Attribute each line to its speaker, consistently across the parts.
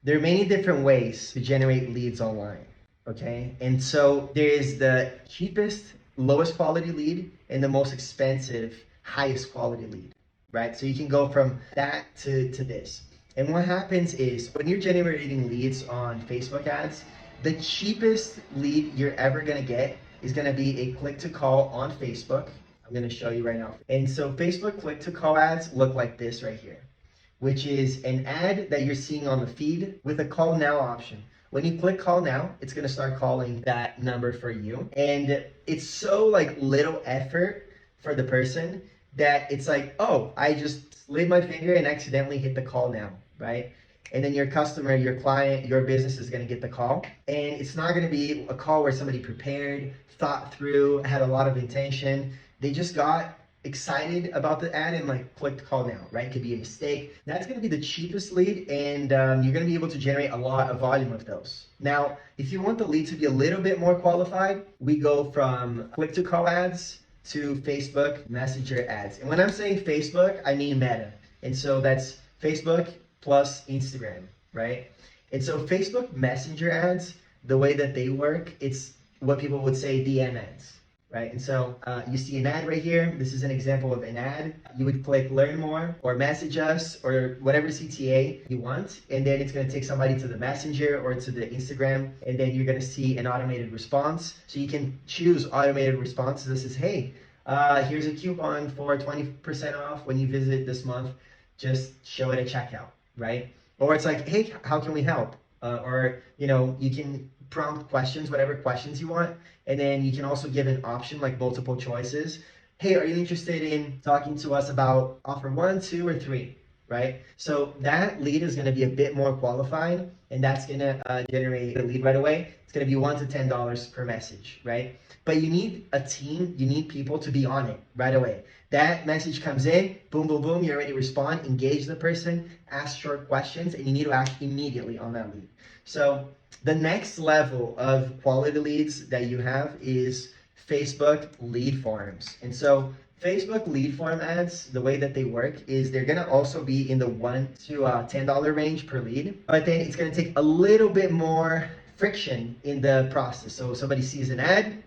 Speaker 1: there are many different ways to generate leads online. Okay. And so there is the cheapest, lowest quality lead and the most expensive, highest quality lead, right? So you can go from that to this. And what happens is when you're generating leads on Facebook ads, the cheapest lead you're ever going to get is going to be a click to call on Facebook. I'm going to show you right now. And so Facebook click to call ads look like this right here, which is an ad that you're seeing on the feed with a call now option. When you click call now, it's going to start calling that number for you. And it's so like little effort for the person that it's like, oh, I just slid my finger and accidentally hit the call now, right? And then your customer, your client, your business is going to get the call. And it's not going to be a call where somebody prepared, thought through, had a lot of intention. They just got excited about the ad and like clicked call now, right? Could be a mistake. That's going to be the cheapest lead, and you're going to be able to generate a lot of volume with those. Now, if you want the lead to be a little bit more qualified, we go from click to call ads to Facebook Messenger ads. And when I'm saying Facebook, I mean Meta. And so that's Facebook plus Instagram, right? And so Facebook Messenger ads, the way that they work, it's what people would say DM ads, right? And so you see an ad right here. This is an example of an ad. You would click learn more or message us or whatever CTA you want. And then it's going to take somebody to the Messenger or to the Instagram. And then you're going to see an automated response. So you can choose automated responses. This is, hey, here's a coupon for 20% off when you visit this month. Just show it at checkout, right? Or it's like, hey, how can we help? Or, you can prompt questions, whatever questions you want. And then you can also give an option like multiple choices. Hey, are you interested in talking to us about offer 1, 2, or 3, right? So that lead is going to be a bit more qualified, and that's going to generate a lead right away. It's going to be $1 to $10 per message, right? But you need a team, you need people to be on it right away. That message comes in, boom, boom, boom, you already respond, engage the person, ask short questions, and you need to act immediately on that lead. So the next level of quality leads that you have is Facebook lead forms. And so Facebook lead form ads, the way that they work is they're going to also be in the $1 to $10 range per lead, but then it's going to take a little bit more friction in the process. So somebody sees an ad,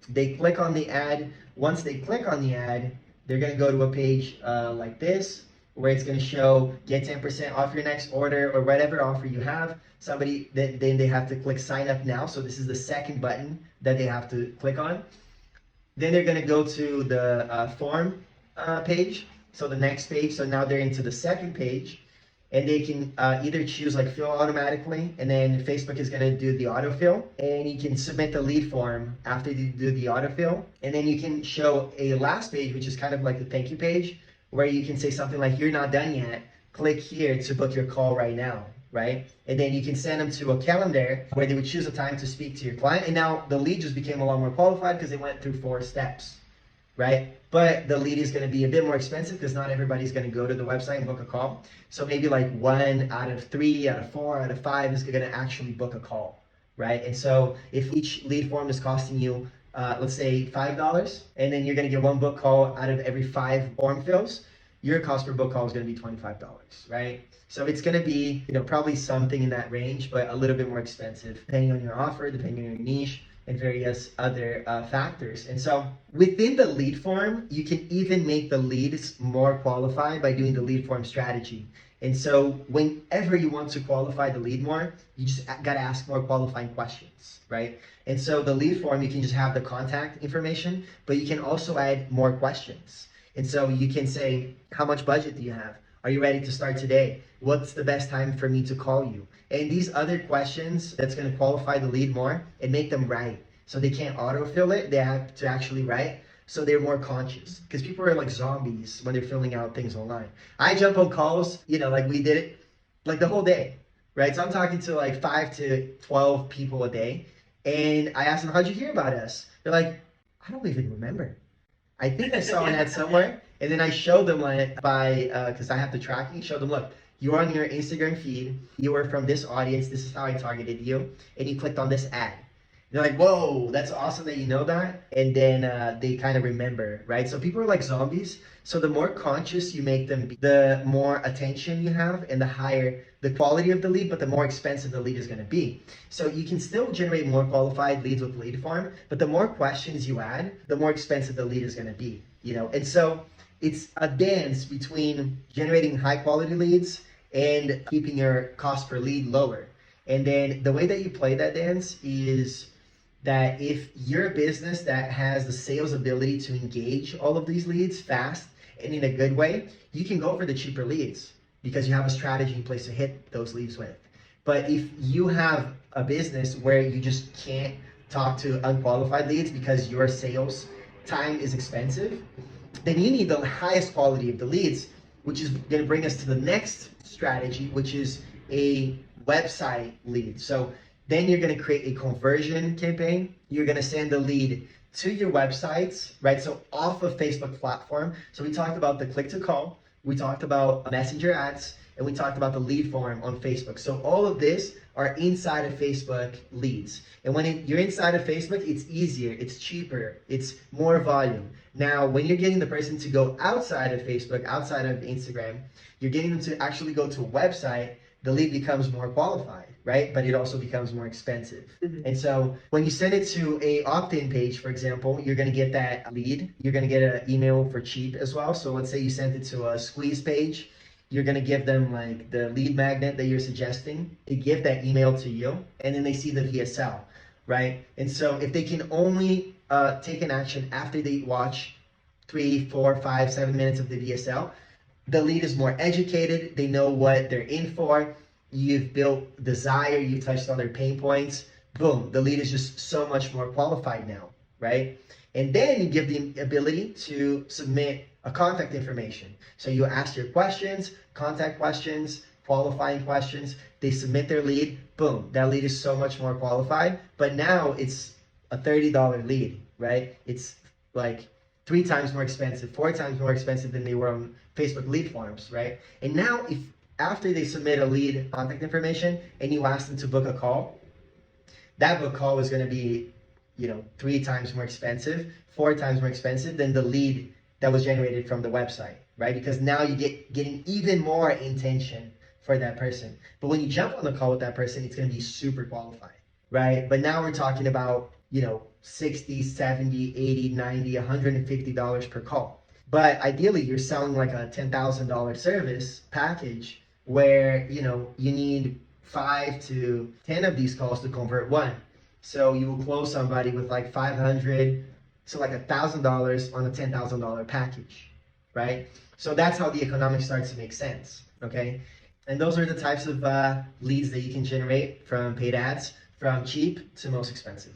Speaker 1: they click on the ad. Once they click on the ad, they're going to go to a page like this, where it's going to show get 10% off your next order or whatever offer you have. Then they have to click sign up now. So this is the second button that they have to click on. Then they're going to go to the form page. So the next page. So now they're into the second page. And they can either choose like fill automatically, and then Facebook is going to do the autofill, and you can submit the lead form after you do the autofill. And then you can show a last page, which is kind of like the thank you page, where you can say something like, you're not done yet, click here to book your call right now, right? And then you can send them to a calendar where they would choose a time to speak to your client. And now the lead just became a lot more qualified because they went through 4 steps, right? But the lead is going to be a bit more expensive because not everybody's going to go to the website and book a call. So maybe like 1 out of 3, out of 4, out of 5 is going to actually book a call, right? And so if each lead form is costing you, let's say $5, and then you're going to get 1 book call out of every 5 form fills, your cost per book call is going to be $25, right? So it's going to be, probably something in that range, but a little bit more expensive depending on your offer, depending on your niche, and various other factors. And so within the lead form, you can even make the leads more qualified by doing the lead form strategy. And so whenever you want to qualify the lead more, you just got to ask more qualifying questions, right? And so the lead form, you can just have the contact information, but you can also add more questions. And so you can say, how much budget do you have? Are you ready to start today? What's the best time for me to call you? And these other questions that's going to qualify the lead more and make them right. So they can't autofill it. They have to actually write. So they're more conscious, because people are like zombies when they're filling out things online. I jump on calls, like we did it like the whole day, right? So I'm talking to like 5 to 12 people a day. And I ask them, how'd you hear about us? They're like, I don't even remember. I think I saw an ad somewhere. And then I show them because I have the tracking, show them, look, you're on your Instagram feed, you were from this audience, this is how I targeted you, and you clicked on this ad. They're like, whoa, that's awesome that you know that. And then they kind of remember, right? So people are like zombies. So the more conscious you make them, the more attention you have and the higher the quality of the lead, but the more expensive the lead is going to be. So you can still generate more qualified leads with Lead Farm, but the more questions you add, the more expensive the lead is going to be, you know? And so it's a dance between generating high quality leads and keeping your cost per lead lower. And then the way that you play that dance is that if you're a business that has the sales ability to engage all of these leads fast and in a good way, you can go for the cheaper leads because you have a strategy in place to hit those leads with. But if you have a business where you just can't talk to unqualified leads because your sales time is expensive, then you need the highest quality of the leads, which is going to bring us to the next strategy, which is a website lead. So then you're going to create a conversion campaign. You're going to send the lead to your websites, right? So off of Facebook platform. So we talked about the click to call, we talked about messenger ads, and we talked about the lead form on Facebook. So all of this are inside of Facebook leads. And when you're inside of Facebook, it's easier, it's cheaper, it's more volume. Now, when you're getting the person to go outside of Facebook, outside of Instagram, you're getting them to actually go to a website, the lead becomes more qualified, right? But it also becomes more expensive. And so when you send it to a opt-in page, for example, you're going to get that lead. You're going to get an email for cheap as well. So let's say you sent it to a squeeze page. You're going to give them like the lead magnet that you're suggesting. They give that email to you, and then they see the VSL, right? And so if they can only take an action after they watch 3, 4, 5, 7 minutes of the VSL, the lead is more educated. They know what they're in for. You've built desire. You've touched on their pain points. Boom, the lead is just so much more qualified now, right? And then you give the ability to submit a contact information. So you ask your questions, contact questions, qualifying questions. They submit their lead. Boom, that lead is so much more qualified. But now it's a $30 lead, right? It's like 3 times more expensive, 4 times more expensive than they were on Facebook lead forms, right? And now if after they submit a lead contact information and you ask them to book a call, that book call is going to be, 3 times more expensive, 4 times more expensive than the lead that was generated from the website, right? Because now you getting even more intention for that person. But when you jump on the call with that person, it's going to be super qualified, right? But now we're talking about, $60, $70, $80, $90, $150 per call. But ideally, you're selling like a $10,000 service package where, you need 5 to 10 of these calls to convert one. So you will close somebody with like 500, so like $1,000 on a $10,000 package, right? So that's how the economics starts to make sense, okay? And those are the types of leads that you can generate from paid ads, from cheap to most expensive.